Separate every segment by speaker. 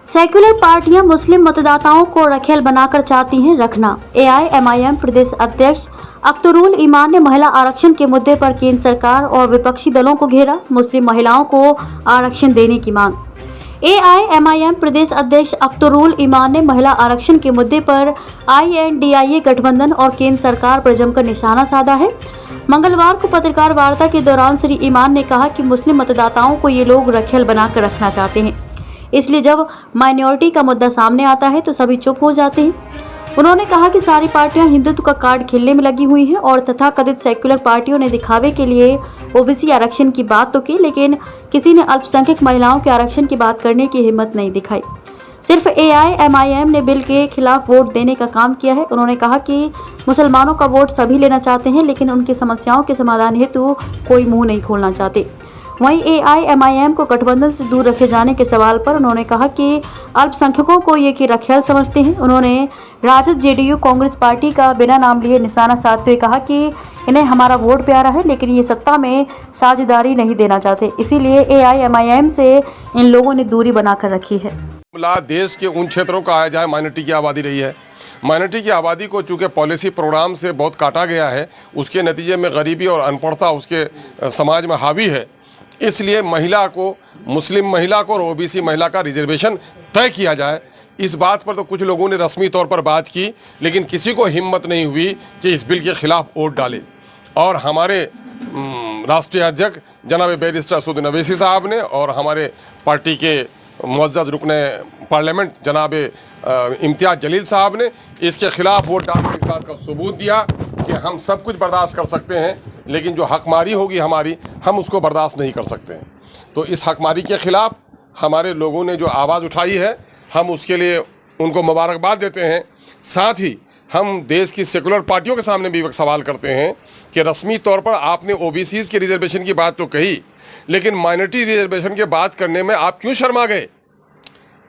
Speaker 1: Secular पार्टियां मुस्लिम मतदाताओं को रखेल बनाकर चाहती हैं रखना। एआईएमआईएम प्रदेश अध्यक्ष अख्तरुल ईमान ने महिला आरक्षण के मुद्दे पर केंद्र सरकार और विपक्षी दलों को घेरा। मुस्लिम महिलाओं को आरक्षण देने की मांग। एआईएमआईएम प्रदेश अध्यक्ष अख्तरुल ईमान ने महिला आरक्षण के मुद्दे पर आईएनडीआईए गठबंधन और केंद्र सरकार पर जमकर निशाना साधा है। मंगलवार को पत्रकार वार्ता के दौरान श्री ईमान ने कहा कि मुस्लिम मतदाताओं को ये लोग रखेल बनाकर रखना चाहते हैं, इसलिए जब माइनॉरिटी का मुद्दा सामने आता है तो सभी चुप हो जाते हैं। उन्होंने कहा कि सारी पार्टियां हिंदुत्व का कार्ड खेलने में लगी हुई हैं और तथाकथित सेक्युलर पार्टियों ने दिखावे के लिए ओबीसी आरक्षण की बात तो की, लेकिन किसी ने अल्पसंख्यक महिलाओं के आरक्षण की बात करने की हिम्मत नहीं दिखाई। सिर्फ एआईएमआईएम ने बिल के खिलाफ वोट देने का काम किया है। उन्होंने कहा कि मुसलमानों का वोट सभी लेना चाहते हैं, लेकिन उनकी समस्याओं के समाधान हेतु कोई मुंह नहीं खोलना चाहते। वहीं एआईएमआईएम को गठबंधन से दूर रखे जाने के सवाल पर उन्होंने कहा कि अल्पसंख्यकों को ये कि रखेल समझते हैं। उन्होंने राजद, जेडीयू, कांग्रेस पार्टी का बिना नाम लिए निशाना साधते हुए कहा कि इन्हें हमारा वोट प्यारा है, लेकिन ये सत्ता में साझेदारी नहीं देना चाहते, इसीलिए एआईएमआईएम से इन लोगों ने दूरी बनाकर रखी है।
Speaker 2: देश के उन क्षेत्रों का आया जहाँ माइनॉरिटी की आबादी रही है। माइनॉरिटी की आबादी को चूँकि पॉलिसी प्रोग्राम से बहुत काटा गया है, उसके नतीजे में गरीबी और अनपढ़ता उसके समाज में हावी है, इसलिए महिला को, मुस्लिम महिला को और ओबीसी महिला का रिजर्वेशन तय किया जाए। इस बात पर तो कुछ लोगों ने रस्मी तौर पर बात की, लेकिन किसी को हिम्मत नहीं हुई कि इस बिल के खिलाफ वोट डाले। और हमारे राष्ट्रीय अध्यक्ष जनाब बैरिस्टर असदुद्दीन अवैसी साहब ने और हमारे पार्टी के मुअज़्ज़ज़ रुकने पार्लियामेंट जनाब इम्तियाज़ जलील साहब ने इसके खिलाफ वोट डालकर इस बात का सबूत दिया कि हम सब कुछ बर्दाश्त कर सकते हैं, लेकिन जो हकमारी होगी हमारी, हम उसको बर्दाश्त नहीं कर सकते हैं। तो इस हकमारी के ख़िलाफ़ हमारे लोगों ने जो आवाज़ उठाई है, हम उसके लिए उनको मुबारकबाद देते हैं। साथ ही हम देश की सेकुलर पार्टियों के सामने भी एक सवाल करते हैं कि रस्मी तौर पर आपने ओबीसीज़ के रिजर्वेशन की बात तो कही, लेकिन माइनॉरिटी रिजर्वेशन की बात करने में आप क्यों शर्मा गए?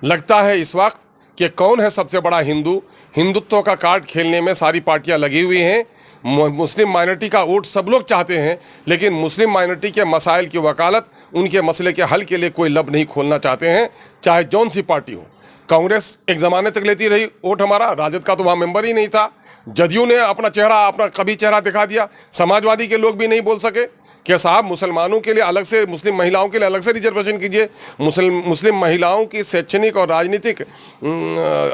Speaker 2: लगता है इस वक्त कि कौन है सबसे बड़ा हिंदू। हिंदुत्व का कार्ड खेलने में सारी पार्टियां लगी हुई हैं। मुस्लिम माइनॉरिटी का वोट सब लोग चाहते हैं, लेकिन मुस्लिम माइनॉरिटी के मसाइल की वकालत, उनके मसले के हल के लिए कोई लब नहीं खोलना चाहते हैं, चाहे जौन सी पार्टी हो। कांग्रेस एक ज़माने तक लेती रही वोट हमारा, राजद का तो वहाँ मेंबर ही नहीं था। जदयू ने अपना कभी चेहरा दिखा दिया। समाजवादी के लोग भी नहीं बोल सके कि साहब मुसलमानों के लिए अलग से, मुस्लिम महिलाओं के लिए अलग से रिजर्वेशन कीजिए। मुस्लिम महिलाओं की शैक्षणिक और राजनीतिक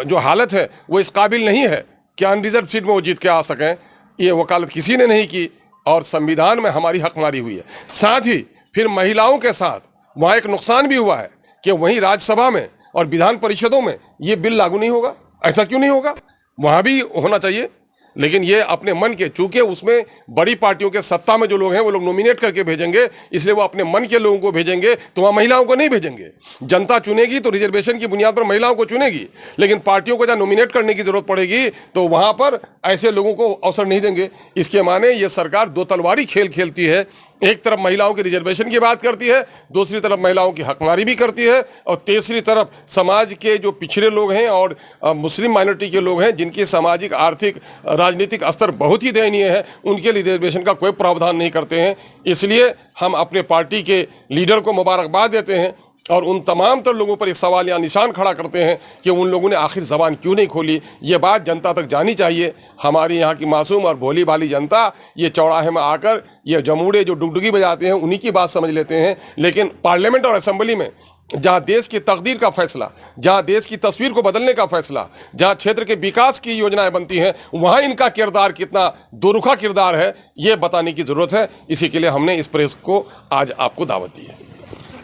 Speaker 2: जो हालत है वो इस काबिल नहीं है कि अनरिजर्व सीट में वो जीत के आ सकें। ये वकालत किसी ने नहीं की और संविधान में हमारी हकमारी हुई है। साथ ही फिर महिलाओं के साथ वहाँ एक नुकसान भी हुआ है कि वहीं राज्यसभा में और विधान परिषदों में ये बिल लागू नहीं होगा। ऐसा क्यों नहीं होगा? वहाँ भी होना चाहिए, लेकिन ये अपने मन के, चूंकि उसमें बड़ी पार्टियों के सत्ता में जो लोग हैं वो लोग नॉमिनेट करके भेजेंगे, इसलिए वो अपने मन के लोगों को भेजेंगे, तो वहाँ महिलाओं को नहीं भेजेंगे। जनता चुनेगी तो रिजर्वेशन की बुनियाद पर महिलाओं को चुनेगी, लेकिन पार्टियों को जब नॉमिनेट करने की जरूरत पड़ेगी तो वहाँ पर ऐसे लोगों को अवसर नहीं देंगे। इसके माने ये सरकार दो तलवारी खेल खेलती है। एक तरफ महिलाओं की रिजर्वेशन की बात करती है, दूसरी तरफ महिलाओं की हकमारी भी करती है, और तीसरी तरफ समाज के जो पिछड़े लोग हैं और मुस्लिम माइनॉरिटी के लोग हैं जिनकी सामाजिक, आर्थिक, राजनीतिक स्तर बहुत ही दयनीय है, उनके लिए रिजर्वेशन का कोई प्रावधान नहीं करते हैं। इसलिए हम अपने पार्टी के लीडर को मुबारकबाद देते हैं और उन तमाम तर लोगों पर एक सवाल या निशान खड़ा करते हैं कि उन लोगों ने आखिर ज़बान क्यों नहीं खोली। ये बात जनता तक जानी चाहिए। हमारी यहाँ की मासूम और भोली भाली जनता ये चौराहे में आकर ये जमूड़े जो डुगडुगी बजाते हैं उन्हीं की बात समझ लेते हैं, लेकिन पार्लियामेंट और असेंबली में जहाँ देश की तकदीर का फैसला, जहाँ देश की तस्वीर को बदलने का फैसला, जहाँ क्षेत्र के विकास की योजनाएं बनती हैं, वहाँ इनका किरदार कितना दुरुखा किरदार है ये बताने की ज़रूरत है। इसी के लिए हमने इस प्रेस को आज आपको दावत दी है।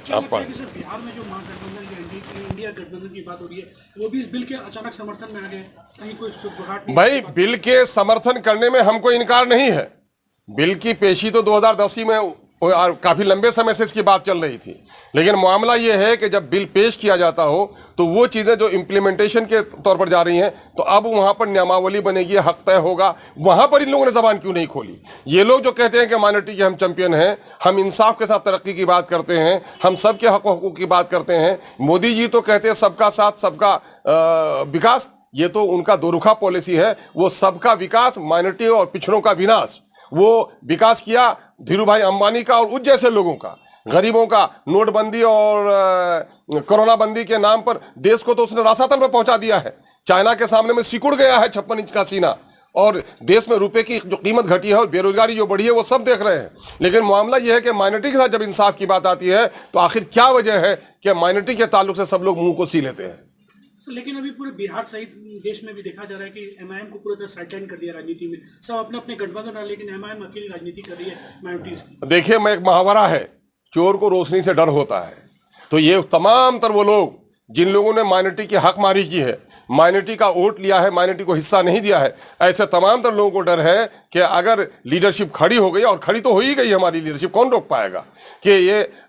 Speaker 3: बिहार में जो महागठबंधन या इंडिया गठबंधन की बात हो रही है, वो भी इस बिल के अचानक समर्थन में आ गए, कहीं कोई सुबगाहट नहीं?
Speaker 2: भाई, बिल के समर्थन करने में हमको इनकार नहीं है। बिल की पेशी तो 2010 में काफी लंबे समय से इसकी बात चल रही थी, लेकिन मामला ये है कि जब बिल पेश किया जाता हो तो वो चीज़ें जो इम्प्लीमेंटेशन के तौर पर जा रही हैं, तो अब वहाँ पर नियमावली बनेगी, हक तय होगा, वहाँ पर इन लोगों ने ज़बान क्यों नहीं खोली? ये लोग जो कहते हैं कि माइनॉरिटी के हम चैंपियन हैं, हम इंसाफ के साथ तरक्की की बात करते हैं, हम सबके हक हकूक़ की बात करते हैं। मोदी जी तो कहते हैं सबका साथ सबका विकास, ये तो उनका दोरुखा पॉलिसी है। वो सबका विकास, माइनॉरिटी और पिछड़ों का विनाश। वो विकास किया धीरू भाई अंबानी का और उस जैसे लोगों का, गरीबों का नोटबंदी और कोरोना बंदी के नाम पर देश को तो उसने रसातल में पहुंचा दिया है। चाइना के सामने में सिकुड़ गया है 56 इंच का सीना, और देश में रुपए की जो कीमत घटी है और बेरोजगारी जो बढ़ी है वो सब देख रहे हैं। लेकिन मामला यह है कि माइनॉरिटी के साथ जब इंसाफ की बात आती है तो आखिर क्या वजह है कि माइनॉरिटी के ताल्लुक से सब लोग मुंह को सी लेते हैं।
Speaker 3: लेकिन अभी पूरे बिहार सहित देश में भी देखा जा रहा है कि एमआईएम को पूरी तरह साइडलाइन कर दिया राजनीति में। सब अपने अपने गठबंधन है, लेकिन एमआईएम अकेली राजनीति कर रही है माइनॉरिटीज की।
Speaker 2: देखिए, मैं एक मुहावरा है, चोर को रोशनी से डर होता है। तो ये तमाम तर वो लोग जिन लोगों ने माइनॉरिटी की हक मारी की है, माइनॉरिटी का वोट लिया है, माइनॉरिटी को हिस्सा नहीं दिया है, ऐसे तमाम तर लोगों को डर है कि अगर लीडरशिप खड़ी हो गई, और खड़ी तो हो ही गई हमारी लीडरशिप, कौन रोक पाएगा कि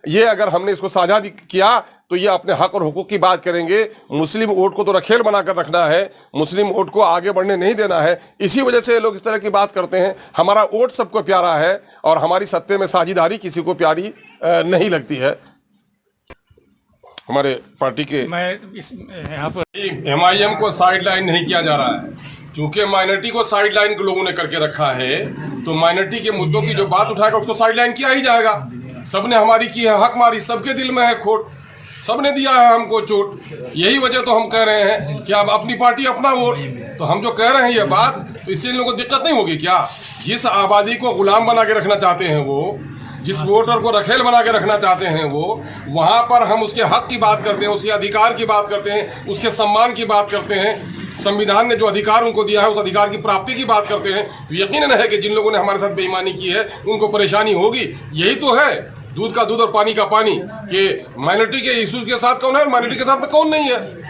Speaker 2: ये अगर हमने इसको साझा किया तो ये अपने हक और हुकूक की बात करेंगे। मुस्लिम वोट को तो रखेल बनाकर रखना है, मुस्लिम वोट को आगे बढ़ने नहीं देना है। इसी वजह से लोग इस तरह की बात करते हैं। हमारा वोट सबको प्यारा है और हमारी सत्ते में साझेदारी किसी को प्यारी नहीं लगती है। हमारे पार्टी के
Speaker 4: मैं इस यहाँ पर
Speaker 2: एमआईएम को साइड लाइन नहीं किया जा रहा है, क्योंकि माइनॉरिटी को साइड लाइन के लोगों ने करके रखा है। तो माइनॉरिटी के मुद्दों की जो बात उठाएगा उसको साइड लाइन किया ही जाएगा। सबने हमारी की है हक मारी, सबके दिल में है खोट, सबने दिया है हमको चोट। यही वजह तो हम कह रहे हैं कि अब अपनी पार्टी अपना वोट। तो हम जो कह रहे हैं ये बात, तो इससे इन लोगों को दिक्कत नहीं होगी क्या? जिस आबादी को गुलाम बना के रखना चाहते हैं वो, जिस वोटर को रखेल बना के रखना चाहते हैं वो, वहां पर हम उसके हक की बात करते हैं, उसके अधिकार की बात करते हैं, उसके सम्मान की बात करते हैं, संविधान ने जो अधिकार उनको दिया है उस अधिकार की प्राप्ति की बात करते हैं। तो यकीनन है कि जिन लोगों ने हमारे साथ बेईमानी की है उनको परेशानी होगी। यही तो है दूध का दूध और पानी का पानी, कि माइनॉरिटी के इश्यूज के साथ कौन है और माइनॉरिटी के साथ कौन नहीं है।